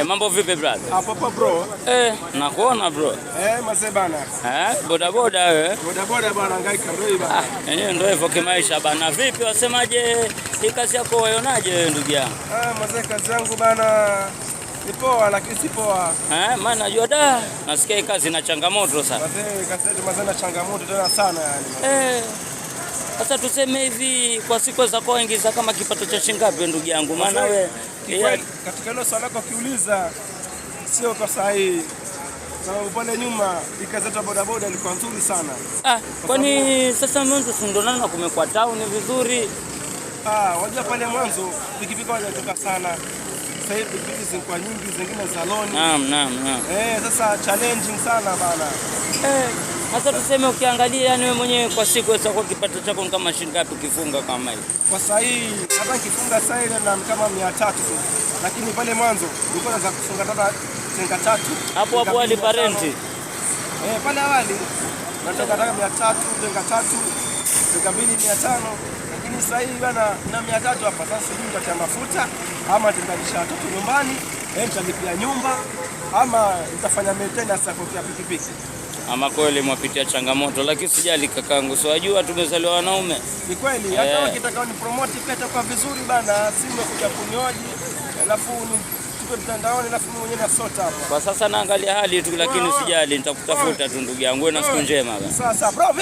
Mambo vipi brother? Poa bro. Nakuona bro. Mazee bana. Boda boda wewe. Boda boda bana, hangaika ndio hivyo bana. Yenyewe ndio hivyo kimaisha bana. Vipi wasemaje? Hii kazi yako waionaje wewe ndugu yangu? Mazee kazi yangu bana ni poa lakini si poa. Maana najua nasikia hii kazi ina changamoto sana. Mazee kazi yetu mazee ina changamoto tena sana yani. Sasa tuseme hivi kwa siku za kwa ingiza kama kipato cha shilingi ngapi ndugu yangu? Maana wewe katika hilo swali lako kiuliza sio kwa sahihi. Sababu pale nyuma kazi yetu boda boda ilikuwa nzuri sana. Kwani sasa mwanzo sindonana kumekuwa town vizuri. Wajua pale mwanzo pikipiki wanatoka sana. Sasa hivi pikipiki zinakuwa nyingi, zingine saloni. Naam. Sasa challenging sana bana. Sasa tuseme ukiangalia yani wewe mwenyewe kwa siku utakuwa kipato chako kama shilingi ngapi ukifunga kama hivi? Kwa sasa hii hata nikifunga sasa ile na kama 300 tu. Lakini pale mwanzo nilikuwa naweza kufunga hata 3. Hapo alipa renti. Pale awali natoka hata 300, tenga 3, tenga 2,500. Lakini sasa hivi bana na 300 hapa sasa sijui nitatia mafuta ama nitalisha watoto nyumbani, nitalipia nyumba ama nitafanya maintenance ya pikipiki. Ama kweli mwapitia changamoto lakini sijali kakangu. So wajua tumezaliwa wanaume. Ni kweli hata ukitaka ni promote pia itakuwa vizuri bana, simu kuja kunyoji alafu tupe mtandaoni alafu mwenyewe na sota hapa. Kwa sasa naangalia hali tu lakini sijali nitakutafuta tu ndugu yangu. Na siku njema bana. Sasa bro.